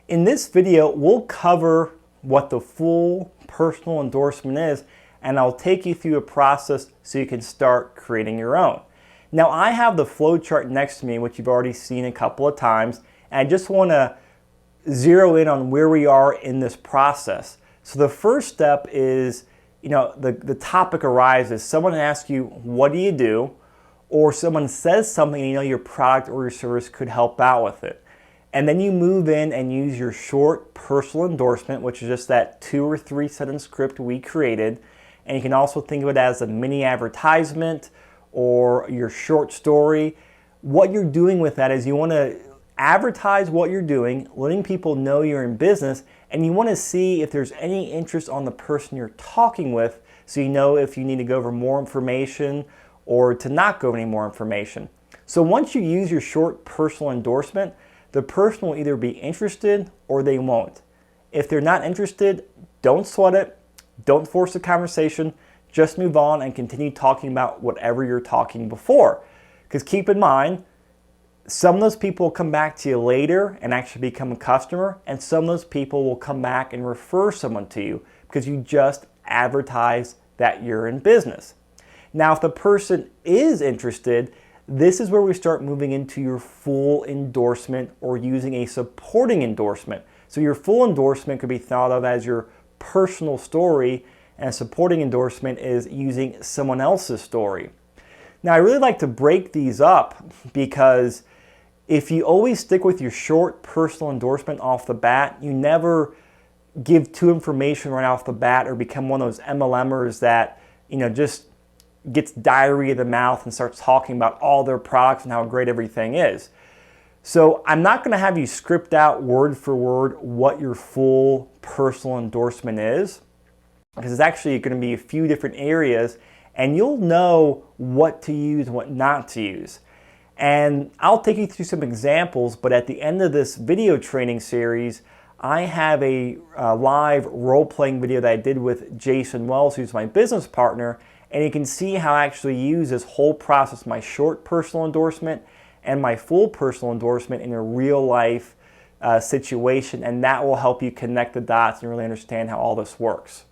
In this video, we'll cover what the full personal endorsement is, and I'll take you through a process so you can start creating your own. Now, I have the flow chart next to me, which you've already seen a couple of times, and I just want to zero in on where we are in this process. So the first step is, the topic arises. Someone asks you, what do you do? Or someone says something and your product or your service could help out with it. And then you move in and use your short personal endorsement, which is just that 2 or 3 sentence script we created. And you can also think of it as a mini advertisement or your short story. What you're doing with that is you want to advertise what you're doing, letting people know you're in business, and you want to see if there's any interest on the person you're talking with, so you know if you need to go over more information or to not go over any more information. So once you use your short personal endorsement, the person will either be interested or they won't. If they're not interested, don't sweat it, don't force the conversation, just move on and continue talking about whatever you're talking before. Because keep in mind, some of those people will come back to you later and actually become a customer, and some of those people will come back and refer someone to you because you just advertise that you're in business. Now, if the person is interested, this is where we start moving into your full endorsement or using a supporting endorsement. So your full endorsement could be thought of as your personal story, and a supporting endorsement is using someone else's story. Now, I really like to break these up because if you always stick with your short personal endorsement off the bat, you never give too information right off the bat or become one of those MLMers that, just gets diarrhea of the mouth and starts talking about all their products and how great everything is. So I'm not going to have you script out word for word what your full personal endorsement is, because it's actually going to be a few different areas, and you'll know what to use and what not to use. And I'll take you through some examples, but at the end of this video training series, I have a live role-playing video that I did with Jason Wells, who's my business partner, and you can see how I actually use this whole process, my short personal endorsement and my full personal endorsement, in a real-life situation, and that will help you connect the dots and really understand how all this works.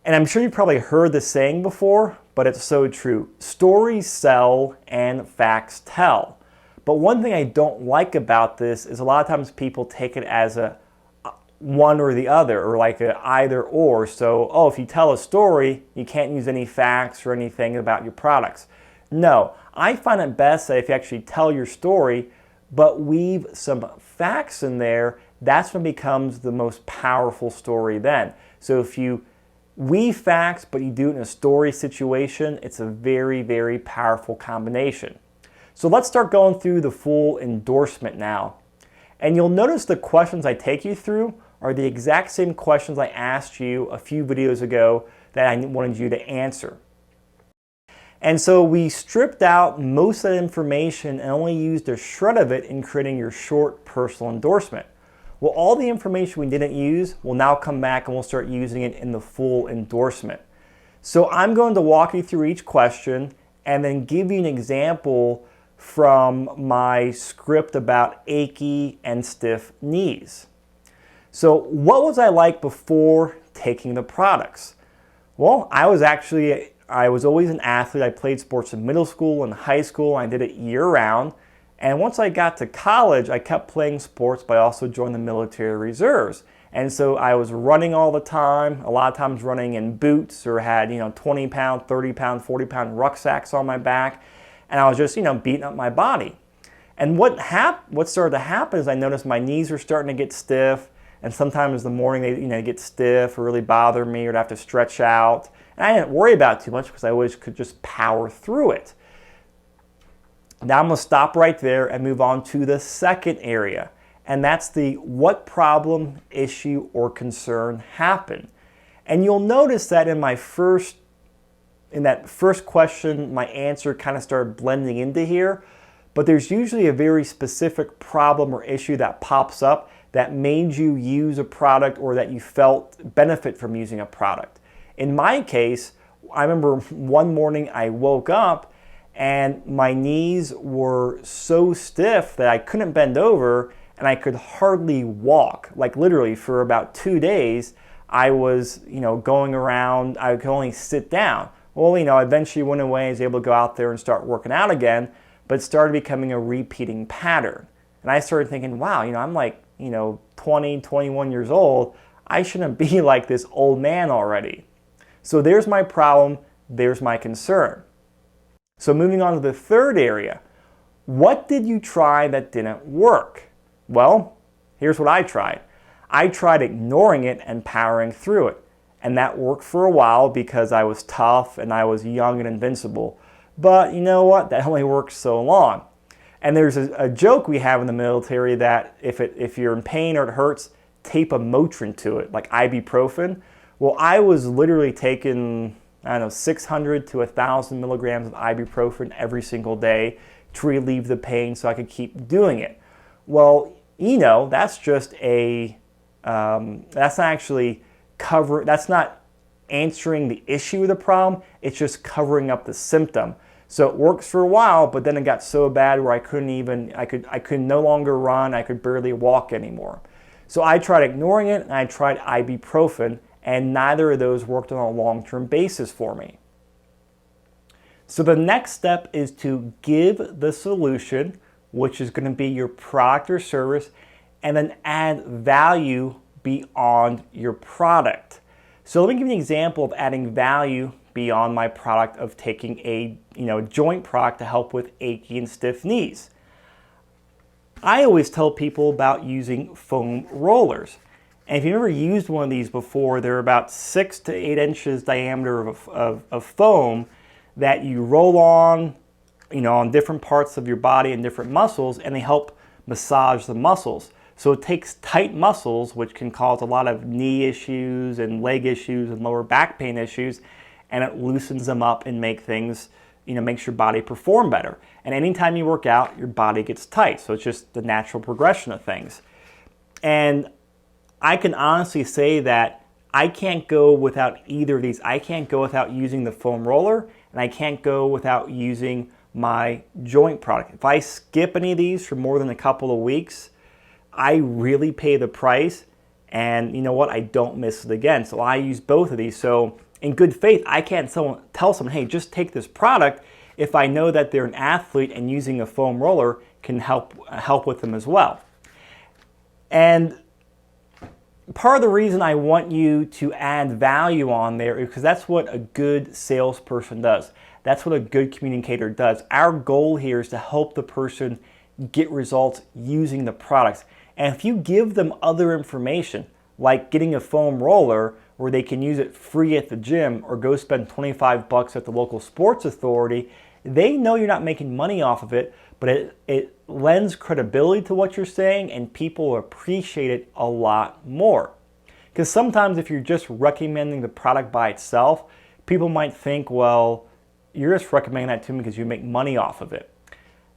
And I'm sure you've probably heard this saying before, but it's so true. Stories sell and facts tell. But one thing I don't like about this is a lot of times people take it as a one or the other, or like a either or. So, if you tell a story, you can't use any facts or anything about your products. No, I find it best that if you actually tell your story, but weave some facts in there, that's when it becomes the most powerful story then. So if you weave facts, but you do it in a story situation, it's a very, very powerful combination. So let's start going through the full endorsement now. And you'll notice the questions I take you through are the exact same questions I asked you a few videos ago that I wanted you to answer. And so we stripped out most of that information and only used a shred of it in creating your short personal endorsement. Well, all the information we didn't use will now come back and we'll start using it in the full endorsement. So I'm going to walk you through each question and then give you an example from my script about achy and stiff knees. So what was I like before taking the products? Well, I was always an athlete. I played sports in middle school and high school. I did it year round. And once I got to college, I kept playing sports, but I also joined the military reserves. And so I was running all the time, a lot of times running in boots, or had 20-pound, 30-pound, 40-pound rucksacks on my back. And I was just beating up my body. And what started to happen is I noticed my knees were starting to get stiff. And sometimes in the morning they get stiff or really bother me, or I'd have to stretch out. And I didn't worry about it too much because I always could just power through it. Now I'm going to stop right there and move on to the second area. And that's the what problem, issue, or concern happened. And you'll notice that in that first question, my answer kind of started blending into here. But there's usually a very specific problem or issue that pops up that made you use a product or that you felt benefit from using a product. In my case, I remember one morning I woke up and my knees were so stiff that I couldn't bend over, and I could hardly walk. Like literally for about 2 days, I was, going around, I could only sit down. Well, eventually went away, I was able to go out there and start working out again, but it started becoming a repeating pattern. And I started thinking, wow, I'm like, 20, 21 years old. I shouldn't be like this old man already. So there's my problem, there's my concern. So moving on to the third area, what did you try that didn't work? Well, here's what I tried. I tried ignoring it and powering through it. And that worked for a while because I was tough and I was young and invincible. But you know what? That only works so long. And there's a joke we have in the military that if you're in pain or it hurts, tape a Motrin to it, like ibuprofen. Well, I was literally taking, 600 to 1,000 milligrams of ibuprofen every single day to relieve the pain so I could keep doing it. Well, that's just that's not actually that's not answering the issue of the problem, it's just covering up the symptom. So it works for a while, but then it got so bad where I could no longer run, I could barely walk anymore. So I tried ignoring it and I tried ibuprofen, and neither of those worked on a long-term basis for me. So the next step is to give the solution, which is going to be your product or service, and then add value beyond your product. So let me give you an example of adding value beyond my product of taking a joint product to help with achy and stiff knees. I always tell people about using foam rollers. And if you've ever used one of these before, they're about 6 to 8 inches diameter of foam that you roll on, on different parts of your body and different muscles, and they help massage the muscles. So it takes tight muscles, which can cause a lot of knee issues and leg issues and lower back pain issues, and it loosens them up and makes your body perform better. And anytime you work out, your body gets tight. So it's just the natural progression of things. And I can honestly say that I can't go without either of these. I can't go without using the foam roller, and I can't go without using my joint product. If I skip any of these for more than a couple of weeks, I really pay the price, and you know what? I don't miss it again. So I use both of these. So in good faith, I can't tell someone, hey, just take this product if I know that they're an athlete and using a foam roller can help with them as well. And part of the reason I want you to add value on there is because that's what a good salesperson does. That's what a good communicator does. Our goal here is to help the person get results using the products. And if you give them other information, like getting a foam roller where they can use it free at the gym or go spend $25 at the local sports authority, they know you're not making money off of it, but it lends credibility to what you're saying, and people appreciate it a lot more. Because sometimes if you're just recommending the product by itself, people might think, well, you're just recommending that to me because you make money off of it.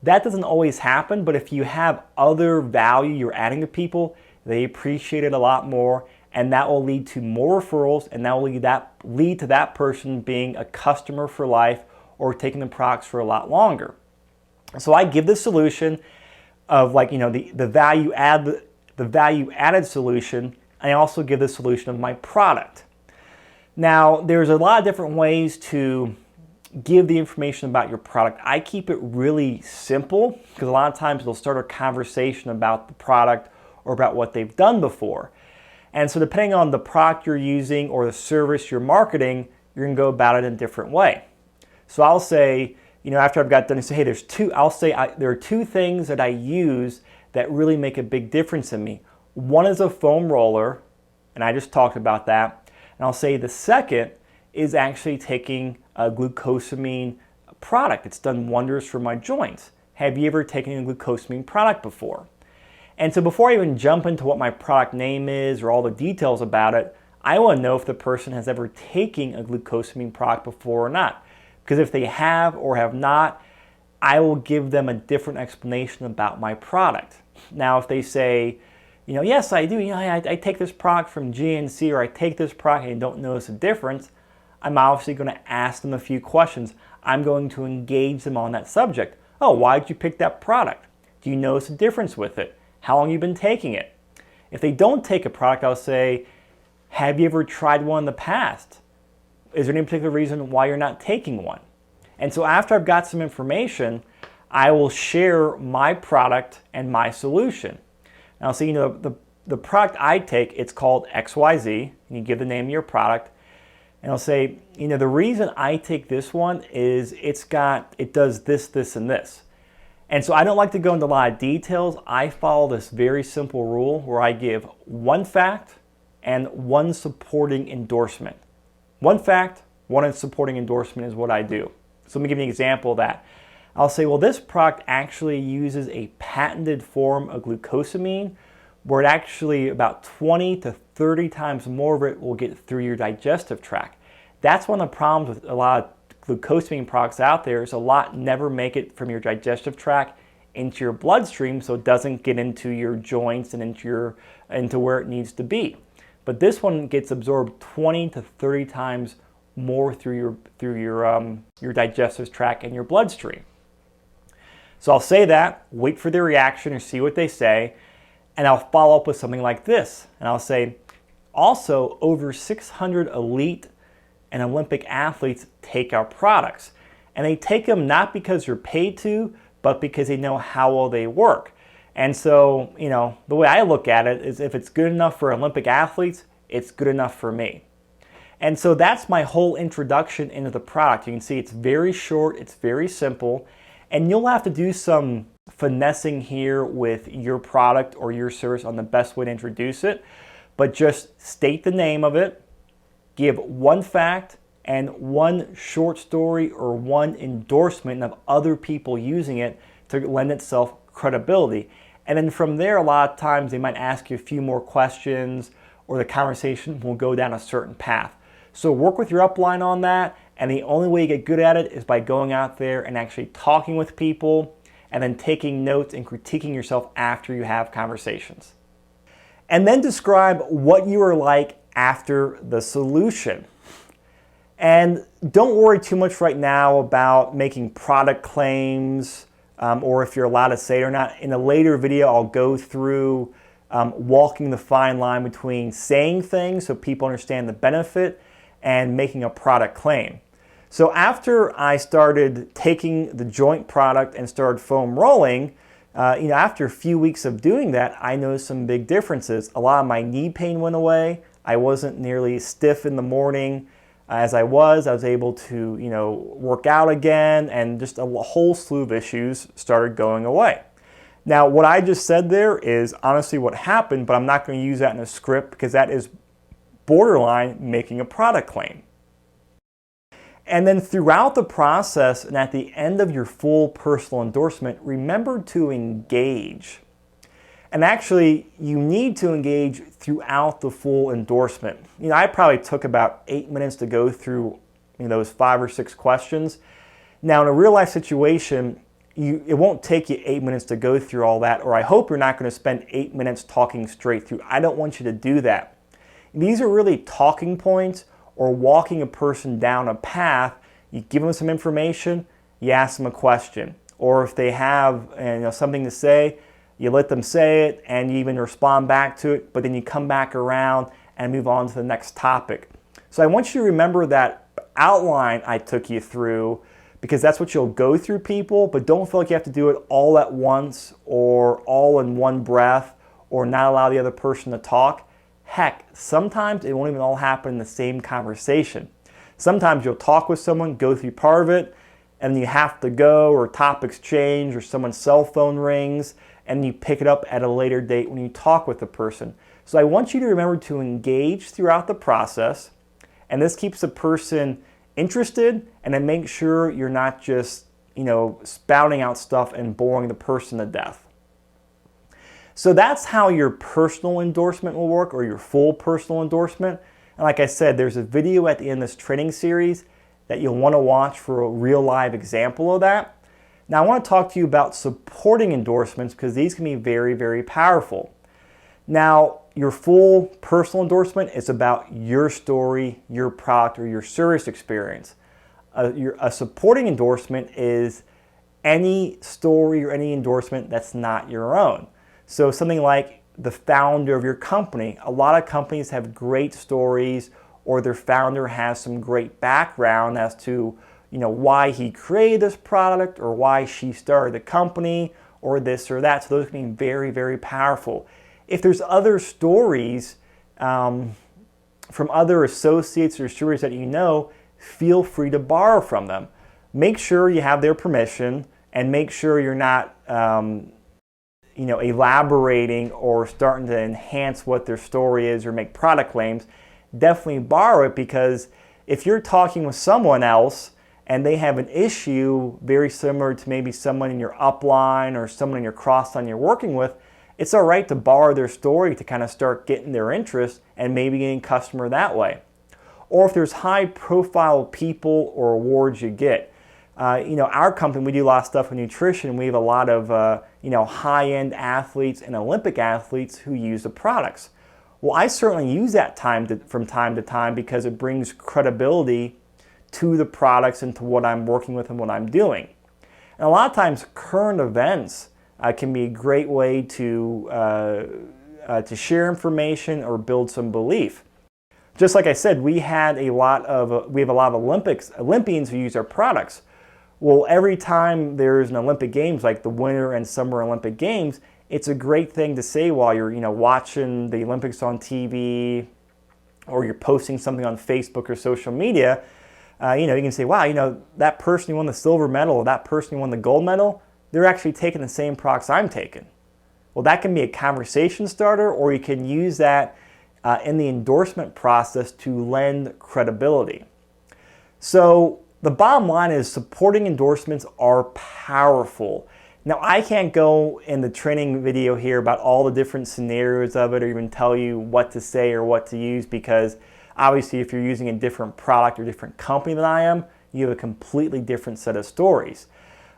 That doesn't always happen, but if you have other value you're adding to people, they appreciate it a lot more, and that will lead to more referrals, and that will lead to that person being a customer for life or taking the products for a lot longer. So I give the solution of the value added solution, and I also give the solution of my product. Now, there's a lot of different ways to give the information about your product. I keep it really simple because a lot of times they'll start a conversation about the product or about what they've done before. And so depending on the product you're using or the service you're marketing, you're going to go about it in a different way. So I'll say, after I've got done, I say, hey, there are two things that I use that really make a big difference in me. One is a foam roller, and I just talked about that. And I'll say the second is actually taking a glucosamine product. It's done wonders for my joints. Have you ever taken a glucosamine product before? And so before I even jump into what my product name is or all the details about it, I want to know if the person has ever taken a glucosamine product before or not. Because if they have or have not, I will give them a different explanation about my product. Now, if they say, yes, I do, I take this product from GNC, or I take this product and don't notice a difference, I'm obviously going to ask them a few questions. I'm going to engage them on that subject. Oh, why did you pick that product? Do you notice a difference with it? how long you've been taking it. If they don't take a product, I'll say, have you ever tried one in the past? Is there any particular reason why you're not taking one? And so after I've got some information, I will share my product and my solution. And I'll say, the product I take, it's called XYZ, and you give the name of your product. And I'll say, the reason I take this one is it does this, this, and this. And so I don't like to go into a lot of details. I follow this very simple rule where I give one fact and one supporting endorsement. One fact, one supporting endorsement is what I do. So let me give you an example of that. I'll say, well, this product actually uses a patented form of glucosamine where it actually about 20 to 30 times more of it will get through your digestive tract. That's one of the problems with a lot of glucosamine products out there is a lot never make it from your digestive tract into your bloodstream, so it doesn't get into your joints and into where it needs to be. But this one gets absorbed 20 to 30 times more through your digestive tract and your bloodstream. So I'll say that, wait for their reaction or see what they say, and I'll follow up with something like this. And I'll say, also, over 600 elite and Olympic athletes take our products. And they take them not because they're paid to, but because they know how well they work. And so, the way I look at it is if it's good enough for Olympic athletes, it's good enough for me. And so that's my whole introduction into the product. You can see it's very short, it's very simple, and you'll have to do some finessing here with your product or your service on the best way to introduce it. But just state the name of it, give one fact and one short story or one endorsement of other people using it to lend itself credibility. And then from there, a lot of times they might ask you a few more questions or the conversation will go down a certain path. So work with your upline on that, and the only way you get good at it is by going out there and actually talking with people and then taking notes and critiquing yourself after you have conversations. And then describe what you are like after the solution. And don't worry too much right now about making product claims or if you're allowed to say it or not. In a later video, I'll go through walking the fine line between saying things so people understand the benefit and making a product claim. So after I started taking the joint product and started foam rolling, after a few weeks of doing that, I noticed some big differences. A lot of my knee pain went away. I wasn't nearly stiff in the morning as I was. I was able to, work out again, and just a whole slew of issues started going away. Now, what I just said there is honestly what happened, but I'm not going to use that in a script because that is borderline making a product claim. And then throughout the process and at the end of your full personal endorsement, remember to engage. And actually, you need to engage throughout the full endorsement. I probably took about 8 minutes to go through those 5 or 6 questions. Now, in a real life situation, it won't take you 8 minutes to go through all that, or I hope you're not going to spend 8 minutes talking straight through. I don't want you to do that. These are really talking points or walking a person down a path. You give them some information, you ask them a question. Or if they have something to say, you let them say it and you even respond back to it, but then you come back around and move on to the next topic. So I want you to remember that outline I took you through because that's what you'll go through, people, but don't feel like you have to do it all at once or all in one breath or not allow the other person to talk. Heck, sometimes it won't even all happen in the same conversation. Sometimes you'll talk with someone, go through part of it, and you have to go, or topics change, or someone's cell phone rings, and you pick it up at a later date when you talk with the person. So I want you to remember to engage throughout the process, and this keeps the person interested, and then make sure you're not just, spouting out stuff and boring the person to death. So that's how your personal endorsement will work, or your full personal endorsement. And like I said, there's a video at the end of this training series that you'll want to watch for a real live example of that. Now I want to talk to you about supporting endorsements because these can be very, very powerful. Now, your full personal endorsement is about your story, your product, or your service experience. A supporting endorsement is any story or any endorsement that's not your own. So something like the founder of your company. A lot of companies have great stories, or their founder has some great background as to why he created this product, or why she started the company, or this or that. So those can be very, very powerful. If there's other stories from other associates or stories that feel free to borrow from them. Make sure you have their permission, and make sure you're not elaborating or starting to enhance what their story is or make product claims. Definitely borrow it, because if you're talking with someone else and they have an issue very similar to maybe someone in your upline or someone in your cross-line you're working with, it's all right to borrow their story to kind of start getting their interest and maybe getting customer that way. Or if there's high-profile people or awards you get. Our company, we do a lot of stuff with nutrition. We have a lot of high-end athletes and Olympic athletes who use the products. Well, I certainly use that from time to time, because it brings credibility to the products and to what I'm working with and what I'm doing. And a lot of times, current events can be a great way to share information or build some belief. Just like I said, we have a lot of Olympians who use our products. Well, every time there's an Olympic Games, like the Winter and Summer Olympic Games, it's a great thing to say while you're watching the Olympics on TV, or you're posting something on Facebook or social media. You can say, wow, that person who won the silver medal, or that person who won the gold medal, they're actually taking the same products I'm taking. Well, that can be a conversation starter, or you can use that in the endorsement process to lend credibility. So the bottom line is, supporting endorsements are powerful. Now, I can't go in the training video here about all the different scenarios of it, or even tell you what to say or what to use, because obviously if you're using a different product or different company than I am, you have a completely different set of stories.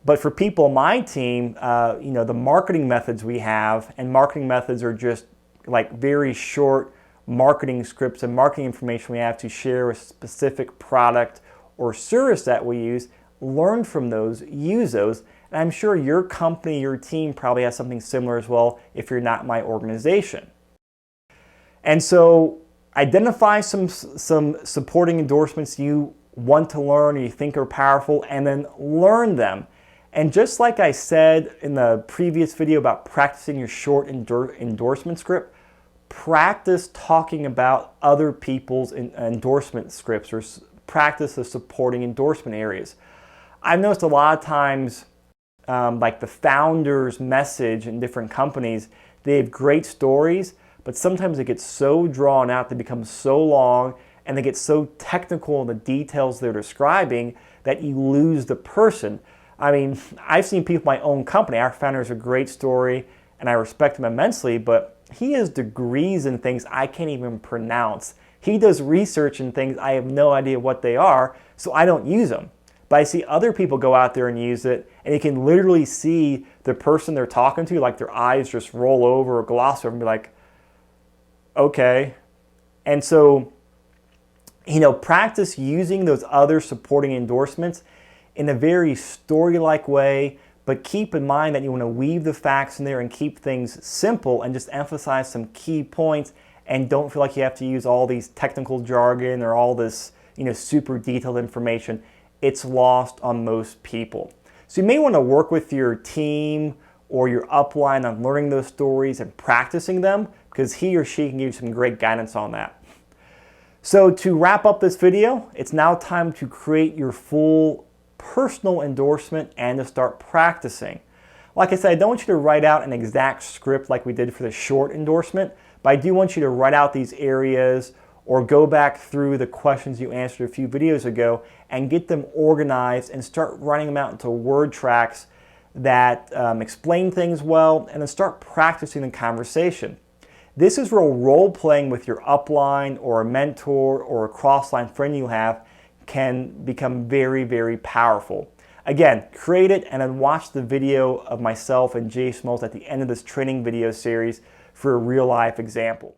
But for people on my team, the marketing methods we have, and marketing methods are just like very short marketing scripts and marketing information we have to share a specific product or service that we use. Learn from those, use those, and I'm sure your company, your team probably has something similar as well if you're not my organization. And so identify some supporting endorsements you want to learn or you think are powerful, and then learn them. And just like I said in the previous video about practicing your short endorsement script, practice talking about other people's endorsement scripts, or practice the supporting endorsement areas. I've noticed a lot of times, like the founder's message in different companies, they have great stories, but sometimes it gets so drawn out, they become so long, and they get so technical in the details they're describing that you lose the person. I mean, I've seen people in my own company, our founder is a great story, and I respect him immensely, but he has degrees in things I can't even pronounce. He does research in things I have no idea what they are, so I don't use them. But I see other people go out there and use it, and you can literally see the person they're talking to, like their eyes just roll over or gloss over and be like, okay. And so, practice using those other supporting endorsements in a very story-like way, but keep in mind that you want to weave the facts in there and keep things simple and just emphasize some key points, and don't feel like you have to use all these technical jargon or all this, super detailed information. It's lost on most people. So you may want to work with your team or your upline on learning those stories and practicing them, because he or she can give you some great guidance on that. So to wrap up this video, it's now time to create your full personal endorsement and to start practicing. Like I said, I don't want you to write out an exact script like we did for the short endorsement, but I do want you to write out these areas or go back through the questions you answered a few videos ago and get them organized and start writing them out into word tracks that explain things well, and then start practicing the conversation. This is where role-playing with your upline or a mentor or a cross-line friend you have can become very, very powerful. Again, create it and then watch the video of myself and Jay Smalls at the end of this training video series for a real-life example.